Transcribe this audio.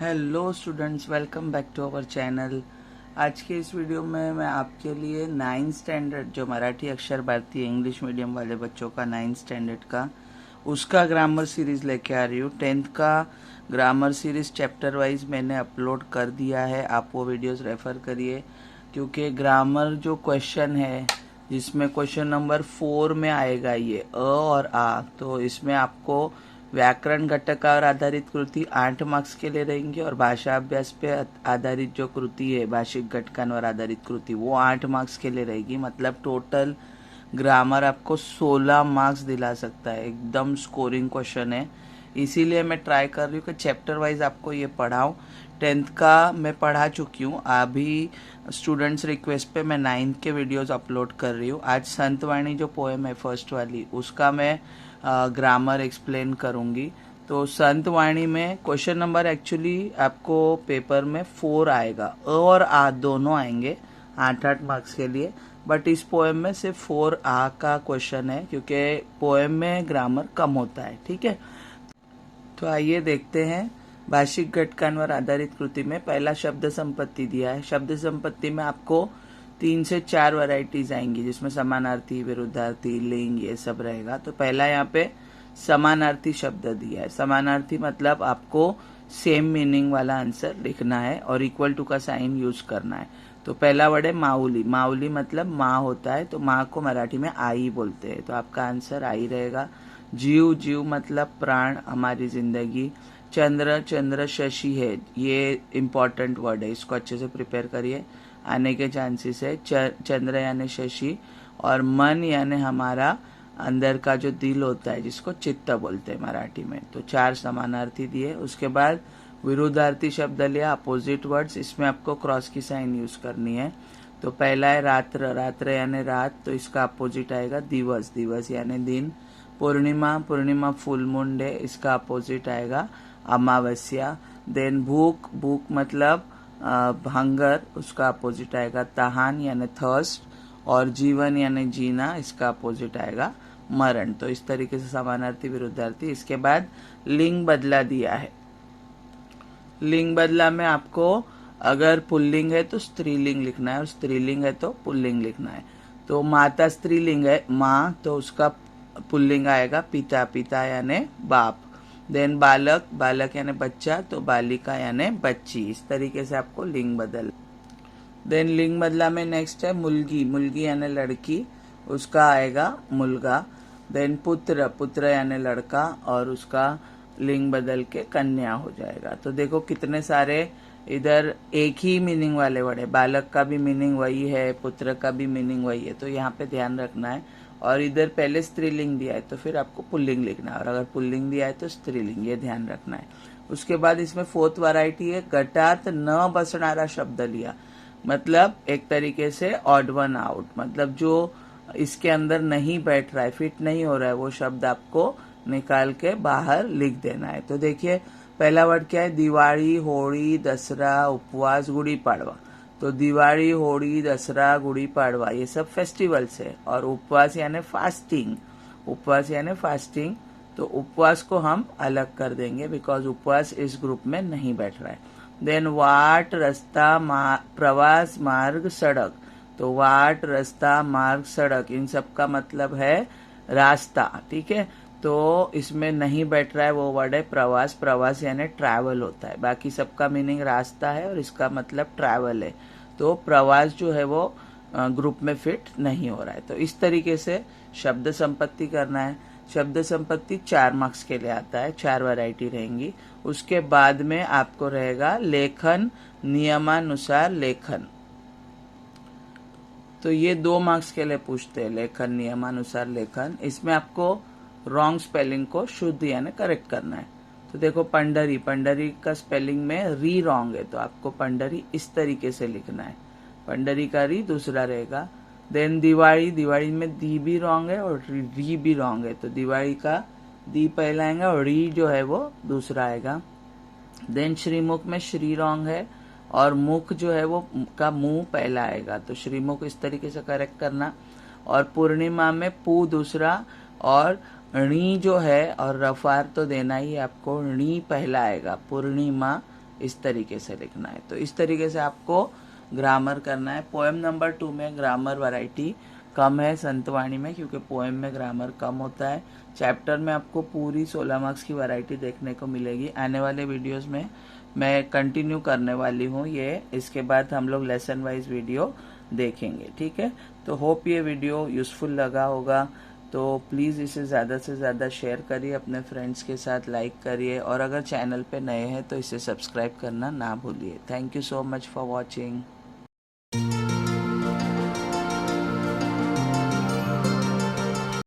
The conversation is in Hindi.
Hello students, welcome back to our channel. आज के इस वीडियो में मैं आपके लिए 9th स्टैंडर्ड जो मराठी अक्षर भारतीय इंग्लिश मीडियम वाले बच्चों का 9th स्टैंडर्ड का उसका ग्रामर सीरीज लेके आ रही हूँ। 10th का ग्रामर सीरीज चैप्टर वाइज मैंने अपलोड कर दिया है, आप वो वीडियोस रेफर करिए, क्योंकि ग्रामर जो क्वेश्चन है जिसमें क्वेश्चन नंबर 4 में आएगा ये अ और आ, तो इसमें आपको व्याकरण घटकावर आधारित कृती 8 मार्क्स के लिए रहेंगी और भाषा अभ्यास पे आधारित जो कृति है भाषिक घटकांवर आधारित कृति वो 8 मार्क्स के लिए रहेगी। मतलब टोटल ग्रामर आपको 16 मार्क्स दिला सकता है। एकदम स्कोरिंग क्वेश्चन है, इसीलिए मैं ट्राई कर रही हूँ कि चैप्टर वाइज आपको ये पढ़ाऊँ। 10th का मैं पढ़ा चुकी हूँ, अभी स्टूडेंट्स रिक्वेस्ट पे मैं 9th के वीडियोस अपलोड कर रही हूँ। आज संतवाणी जो पोएम है फर्स्ट वाली उसका मैं ग्रामर एक्सप्लेन करूंगी। तो संतवाणी में क्वेश्चन नंबर एक्चुअली आपको पेपर में 4 आएगा, अ और आ दोनों आएंगे 8-8 मार्क्स के लिए, बट इस पोएम में सिर्फ 4 आ का क्वेश्चन है क्योंकि पोएम में ग्रामर कम होता है। ठीक है, तो आइए देखते हैं। भाषिक घटकांवर आधारित कृति में पहला शब्द संपत्ति दिया है। शब्द संपत्ति में आपको 3 से 4 वैरायटीज आएंगी जिसमें समानार्थी, विरुद्धार्थी, लिंग ये सब रहेगा। तो पहला यहाँ पे समानार्थी शब्द दिया है। समानार्थी मतलब आपको सेम मीनिंग वाला आंसर लिखना है और इक्वल टू का साइन यूज करना है। तो पहला वर्ड है माऊली। माऊली मतलब माँ होता है, तो माँ को मराठी में आई बोलते हैं, तो आपका आंसर आई रहेगा। जीव, जीव मतलब प्राण, हमारी जिंदगी। चंद्र, चंद्र शशि है, ये इम्पोर्टेंट वर्ड है, इसको अच्छे से प्रिपेयर करिए, आने के चांसेस है। चंद्र यानी शशि, और मन यानी हमारा अंदर का जो दिल होता है जिसको चित्त बोलते हैं मराठी में। तो 4 समानार्थी दिए। उसके बाद विरुद्धार्थी शब्द लिया, अपोजिट वर्ड्स, इसमें आपको क्रॉस की साइन यूज करनी है। तो पहला है रात्र, रात्र यानी रात, तो इसका अपोजिट आएगा दिवस, दिवस यानी दिन। पूर्णिमा, पूर्णिमा फुल मून डे, इसका अपोजिट आएगा अमावस्या। देन भूख, भूख मतलब हंगर, उसका अपोजिट आएगा तहान यानी थर्स्ट। और जीवन यानी जीना, इसका अपोजिट आएगा मरण। तो इस तरीके से समानार्थी, विरुद्धार्थी। इसके बाद लिंग बदला दिया है। लिंग बदला में आपको अगर पुल्लिंग है तो स्त्रीलिंग लिखना है और स्त्रीलिंग है तो पुल्लिंग लिखना है। तो माता स्त्रीलिंग है माँ, तो उसका पुल्लिंग आएगा पिता, पिता यानी बाप। देन बालक, बालक यानी बच्चा, तो बालिका यानी बच्ची। इस तरीके से आपको लिंग बदल। देन लिंग बदला में नेक्स्ट है मुलगी, मुलगी यानी लड़की, उसका आएगा मुलगा। देन पुत्र, पुत्र यानी लड़का, और उसका लिंग बदल के कन्या हो जाएगा। तो देखो कितने सारे इधर एक ही मीनिंग वाले वर्ड है, बालक का भी मीनिंग वही है, पुत्र का भी मीनिंग वही है, तो यहाँ पे ध्यान रखना है। और इधर पहले स्त्रीलिंग दिया है तो फिर आपको पुल्लिंग लिखना है, और अगर पुल्लिंग दिया है तो स्त्रीलिंग, ये ध्यान रखना है। उसके बाद इसमें 4th वैरायटी है गटात न बसणारा शब्द लिया, मतलब एक तरीके से ऑड वन आउट, मतलब जो इसके अंदर नहीं बैठ रहा है, फिट नहीं हो रहा है, वो शब्द आपको निकाल के बाहर लिख देना है। तो देखिए पहला वर्ड क्या है, दिवाली, होली, दसरा, उपवास, गुड़ी पाड़वा। तो दिवाली, होली, दसरा, गुड़ी पाड़वा ये सब फेस्टिवल्स है, और उपवास यानी फास्टिंग, उपवास यानी फास्टिंग, तो उपवास को हम अलग कर देंगे बिकॉज उपवास इस ग्रुप में नहीं बैठ रहा है। देन वाट, रास्ता, प्रवास, मार्ग, सड़क। तो वाट, रास्ता, मार्ग, सड़क इन सब का मतलब है रास्ता। ठीक है, तो इसमें नहीं बैठ रहा है वो वर्ड है प्रवास, प्रवास यानी ट्रैवल होता है, बाकी सबका मीनिंग रास्ता है और इसका मतलब ट्रैवल है। तो प्रवास जो है वो ग्रुप में फिट नहीं हो रहा है। तो इस तरीके से शब्द संपत्ति करना है। शब्द संपत्ति 4 मार्क्स के लिए आता है, 4 वैरायटी रहेंगी। उसके बाद में आपको रहेगा लेखन, नियमानुसार लेखन। तो ये 2 मार्क्स के लिए पूछते हैं, लेखन, नियमानुसार लेखन। इसमें आपको रॉन्ग स्पेलिंग को शुद्ध यानी करेक्ट करना है। तो देखो पंडरी, पंडरी का स्पेलिंग में री रॉन्ग है, तो आपको पंडरी इस तरीके से लिखना है, पंडरी का री दूसरा रहेगा। देन दिवाली, दिवाली में दी भी रॉन्ग है और री भी रॉन्ग है, तो दिवाली का दी पहला आएगा और री जो है वो दूसरा आएगा। देन श्रीमुख में श्री रॉन्ग है और मुख जो है वो का मुंह पहला आएगा, तो श्रीमुख इस तरीके से करेक्ट करना। और पूर्णिमा में पू दूसरा और णी जो है, और रफार तो देना ही आपको, णी पहला आएगा, पूर्णिमा इस तरीके से लिखना है। तो इस तरीके से आपको ग्रामर करना है। पोएम नंबर 2 में ग्रामर वैरायटी कम है संतवाणी में, क्योंकि पोएम में ग्रामर कम होता है। चैप्टर में आपको पूरी 16 मार्क्स की वैरायटी देखने को मिलेगी। आने वाले वीडियोस में मैं कंटिन्यू करने वाली हूँ ये, इसके बाद हम लोग लेसन वाइज वीडियो देखेंगे, ठीक है। तो होप ये वीडियो यूजफुल लगा होगा, तो प्लीज़ इसे ज़्यादा से ज़्यादा शेयर करिए अपने फ्रेंड्स के साथ, लाइक करिए, और अगर चैनल पे नए हैं तो इसे सब्सक्राइब करना ना भूलिए। Thank you so much for watching.